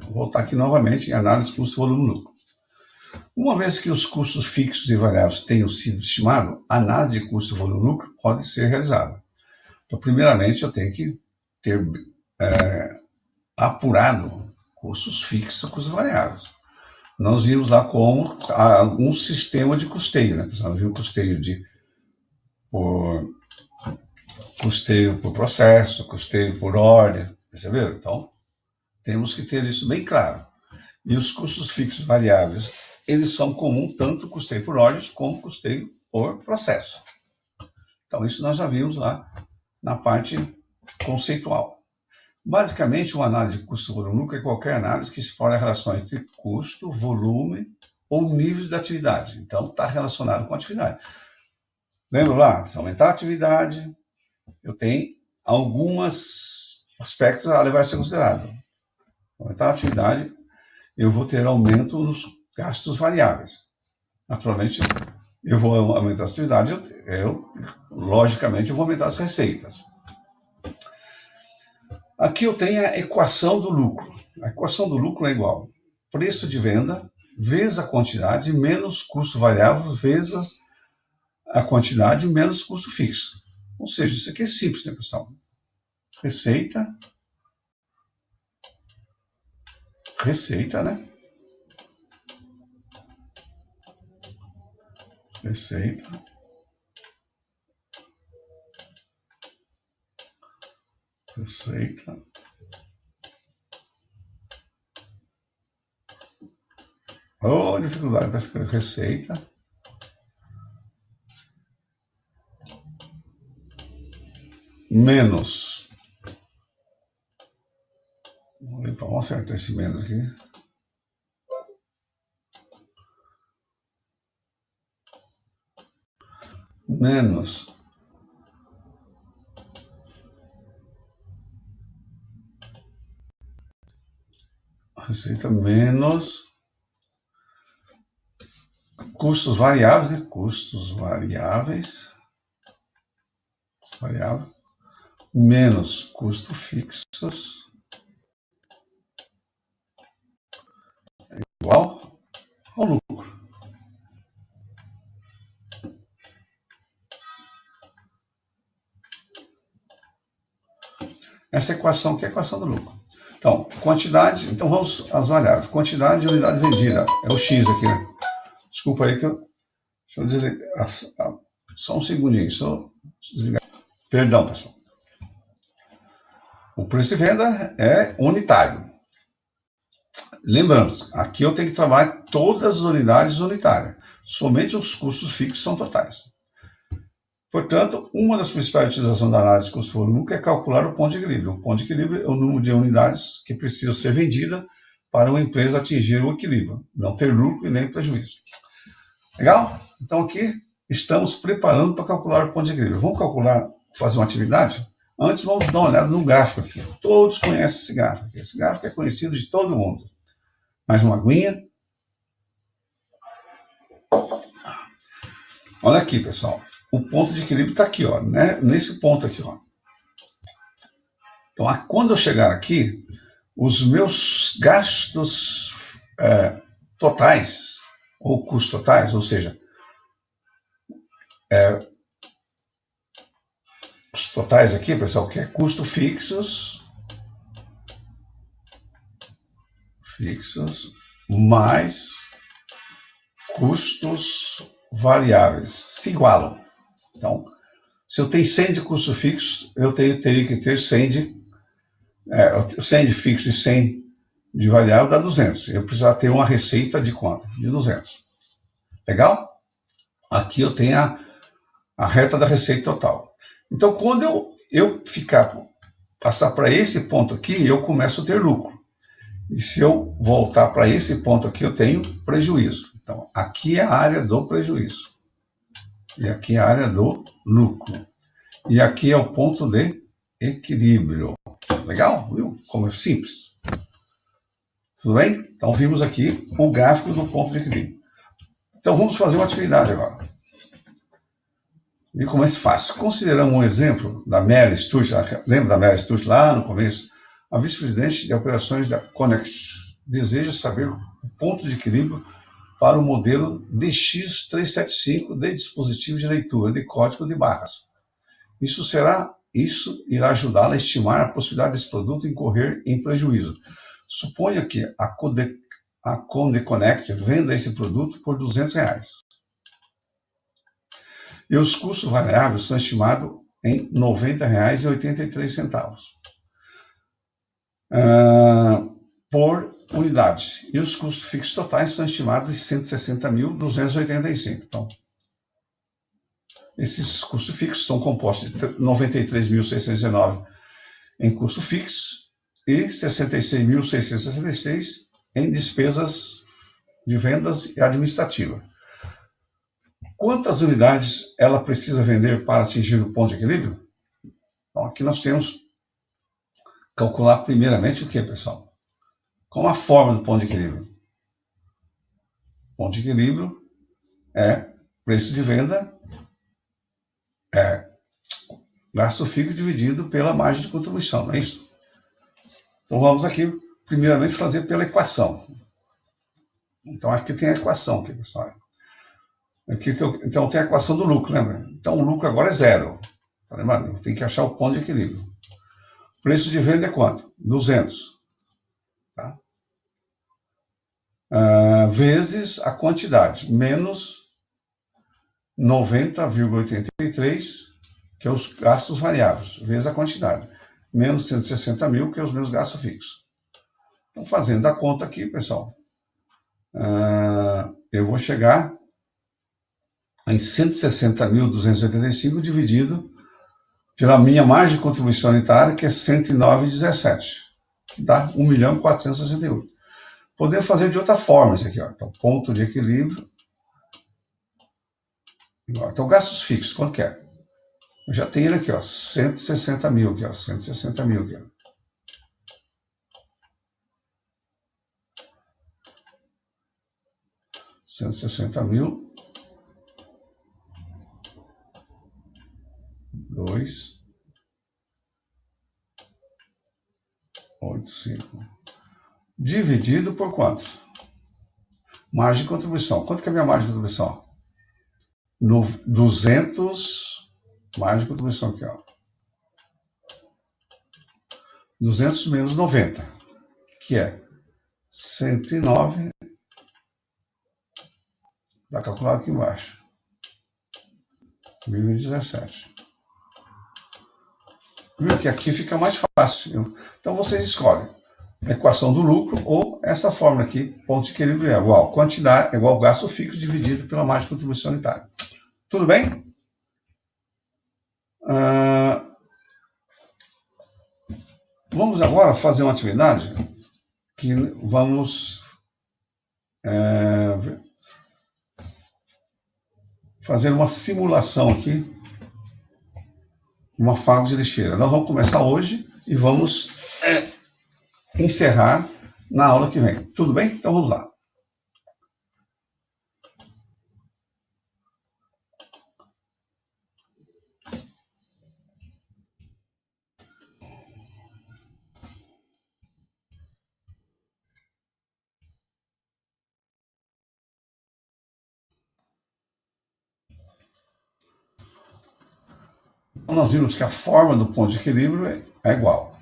A: Vou voltar aqui novamente em análise custo-volume-lucro. Uma vez que os custos fixos e variáveis tenham sido estimados, a análise de custo-volume-lucro pode ser realizada. Então, primeiramente, eu tenho que ter apurado custos fixos e custos variáveis. Nós vimos lá como algum sistema de custeio, né? Nós vimos custeio por processo, custeio por ordem, perceberam? Então, temos que ter isso bem claro. E os custos fixos e variáveis, eles são comuns tanto custeio por ordens como custeio por processo. Então, isso nós já vimos lá na parte conceitual. Basicamente, uma análise de custo-volume-lucro é qualquer análise que explore a relação entre custo, volume ou nível da atividade. Então, está relacionado com a atividade. Lembra lá? Se aumentar a atividade, eu tenho alguns aspectos a levar a ser considerado. Aumentar a atividade, eu vou ter aumento nos gastos variáveis. Naturalmente, eu vou aumentar a atividade, logicamente, eu vou aumentar as receitas. Aqui eu tenho a equação do lucro. A equação do lucro é igual preço de venda vezes a quantidade menos custo variável vezes a quantidade menos custo fixo. Ou seja, isso aqui é simples, né, pessoal? Receita, né? Receita Oh, dificuldade para escrever receita. Menos. Vamos acertar esse menos aqui. Menos. Receita menos. Custos variáveis, né? Custos variáveis. Menos custos fixos. Igual ao lucro. Essa equação aqui é a equação do lucro. Então, quantidade, então vamos às variáveis. Quantidade de unidade vendida, é o X aqui, né? Desculpa aí que eu... Deixa eu desligar. Só um segundinho, só desligar. Perdão, pessoal. O preço de venda é unitário. Lembrando, aqui eu tenho que trabalhar todas as unidades unitárias. Somente os custos fixos são totais. Portanto, uma das principais utilizações da análise de custo-lucro é calcular o ponto de equilíbrio. O ponto de equilíbrio é o número de unidades que precisam ser vendidas para uma empresa atingir o equilíbrio, não ter lucro e nem prejuízo. Legal? Então aqui estamos preparando para calcular o ponto de equilíbrio. Vamos calcular, fazer uma atividade? Antes vamos dar uma olhada no gráfico aqui. Todos conhecem esse gráfico aqui. Esse gráfico é conhecido de todo mundo. Mais uma aguinha. Olha aqui, pessoal. O ponto de equilíbrio está aqui, ó, né? Nesse ponto aqui, ó. Então, quando eu chegar aqui, os meus gastos totais, ou custos totais, ou seja, os totais aqui, pessoal, que é custo fixos mais custos variáveis se igualam. Então, se eu tenho 100 de custo fixo, eu teria que ter 100 de fixo e 100 de variável dá 200. Eu precisava ter uma receita de quanto? De 200. Legal? Aqui eu tenho a reta da receita total. Então, quando eu passar para esse ponto aqui, eu começo a ter lucro. E se eu voltar para esse ponto aqui, eu tenho prejuízo. Então, aqui é a área do prejuízo. E aqui é a área do lucro. E aqui é o ponto de equilíbrio. Legal? Viu? Como é simples. Tudo bem? Então, vimos aqui o gráfico do ponto de equilíbrio. Então, vamos fazer uma atividade agora. E como é fácil. Consideramos um exemplo da Mary Sturge. Lembra da Mary Sturge lá no começo? A vice-presidente de operações da Connect deseja saber o ponto de equilíbrio para o modelo DX375 de dispositivo de leitura de código de barras. Isso irá ajudá-la a estimar a possibilidade desse produto incorrer em prejuízo. Suponha que a Conde Connect venda esse produto por R$200. E os custos variáveis são estimados em R$90,83 por unidade. E os custos fixos totais são estimados em R$160.285. Então, esses custos fixos são compostos de R$93.619 em custo fixo e R$66.666 em despesas de vendas e administrativa. Quantas unidades ela precisa vender para atingir o ponto de equilíbrio? Então, aqui nós temos que calcular primeiramente o que, pessoal? Qual a forma do ponto de equilíbrio? O ponto de equilíbrio é preço de venda, gasto fixo dividido pela margem de contribuição, não é isso? Então vamos aqui, primeiramente, fazer pela equação. Então, aqui tem a equação, aqui, pessoal. Então, tem a equação do lucro, lembra? Então, o lucro agora é zero. Tá lembrando? Eu tenho que achar o ponto de equilíbrio. Preço de venda é quanto? 200. Tá? Vezes a quantidade, menos 90,83, que é os gastos variáveis, vezes a quantidade, menos 160 mil, que é os meus gastos fixos. Então, fazendo a conta aqui, pessoal, eu vou chegar em 160.285 dividido pela minha margem de contribuição unitária, que é 109,17, que dá 1.468. Podemos fazer de outra forma isso aqui, ó. Então, ponto de equilíbrio. Então, gastos fixos, quanto que é? Eu já tenho ele aqui, ó, 160 mil aqui, ó, 160 mil aqui, ó. 160 mil, 2, 8, 5. Dividido por quanto? Margem de contribuição. Quanto que é a minha margem de contribuição? No 200, margem de contribuição aqui, ó. 200 menos 90, que é 109, dá calculado aqui embaixo, 2017. Viu que aqui fica mais fácil. Então, vocês escolhem a equação do lucro ou essa fórmula aqui, ponto de equilíbrio é igual quantidade, é igual gasto fixo dividido pela margem de contribuição unitária. Tudo bem? Vamos agora fazer uma atividade que vamos fazer uma simulação aqui, uma fábrica de lixeira. Nós vamos começar hoje e vamos encerrar na aula que vem. Tudo bem? Então vamos lá. Então, nós vimos que a forma do ponto de equilíbrio é igual.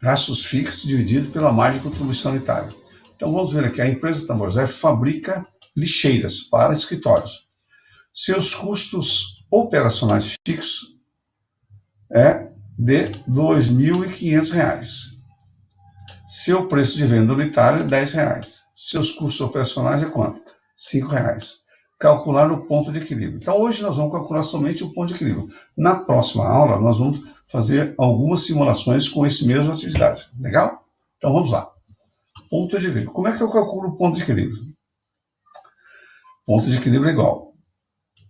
A: Gastos fixos dividido pela margem de contribuição unitária. Então vamos ver aqui, a empresa Tambor Zé fabrica lixeiras para escritórios. Seus custos operacionais fixos é de R$ 2.500. Seu preço de venda unitário é R$ 10. Seus custos operacionais é quanto? R$ 5. Calcular o ponto de equilíbrio. Então, hoje nós vamos calcular somente o ponto de equilíbrio. Na próxima aula, nós vamos fazer algumas simulações com esse mesmo atividade. Legal? Então, vamos lá. Ponto de equilíbrio. Como é que eu calculo o ponto de equilíbrio? Ponto de equilíbrio é igual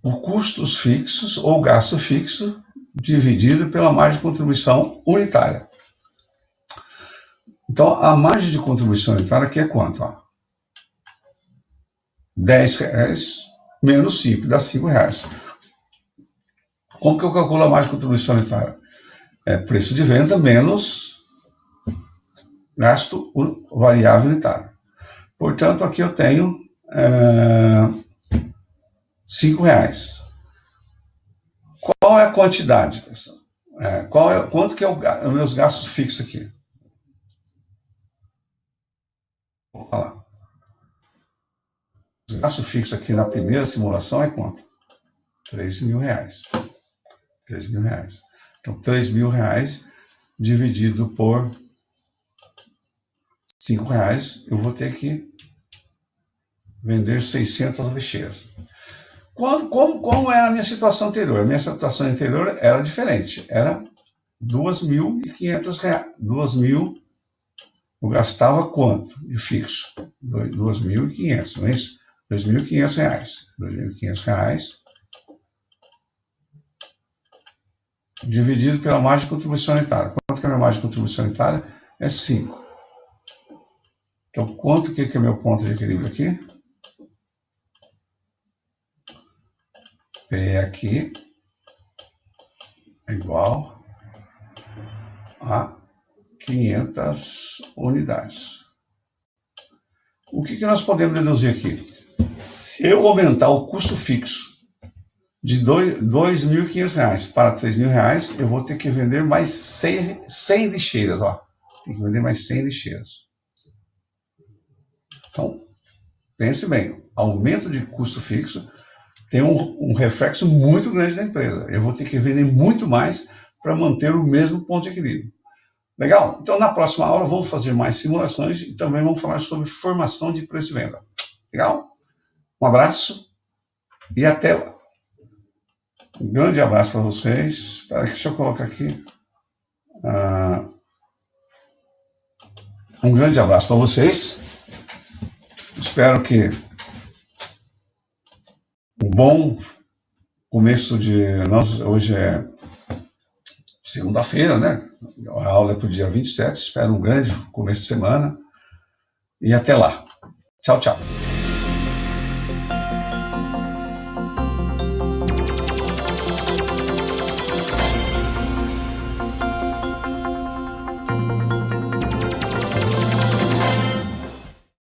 A: o custos fixos ou gasto fixo dividido pela margem de contribuição unitária. Então, a margem de contribuição unitária aqui é quanto? Ó? R$10 menos 5, dá R$5. Como que eu calculo a margem de contribuição unitária? É preço de venda menos gasto variável unitário. Portanto, aqui eu tenho R$5. Qual é a quantidade, pessoal? Quanto que é os meus gastos fixos aqui? Vou falar. O gasto fixo aqui na primeira simulação é quanto? R$3.000. R$3.000. Então, R$3.000 dividido por R$5, eu vou ter que vender 600 lixeiras. Como era a minha situação anterior? A minha situação anterior era diferente. Era R$2.500. 2.000, eu gastava quanto de fixo? 2.500, não é isso? R$2.500. R$2.500 dividido pela margem de contribuição unitária. Quanto que é a minha margem de contribuição unitária? É 5. Então, quanto que é meu ponto de equilíbrio aqui? P aqui é igual a 500 unidades. o que nós podemos deduzir aqui? Se eu aumentar o custo fixo de R$ 2.500 para R$ 3.000, eu vou ter que vender mais 100 lixeiras, ó. Tem que vender mais 100 lixeiras. Então, pense bem, aumento de custo fixo tem um reflexo muito grande na empresa. Eu vou ter que vender muito mais para manter o mesmo ponto de equilíbrio. Legal? Então, na próxima aula, vamos fazer mais simulações e também vamos falar sobre formação de preço de venda. Legal? Um abraço e até lá. Um grande abraço para vocês. Espera, deixa eu colocar aqui. Um grande abraço para vocês. Espero que um bom começo de... Hoje é segunda-feira, né? A aula é para o dia 27. Espero um grande começo de semana. E até lá. Tchau, tchau.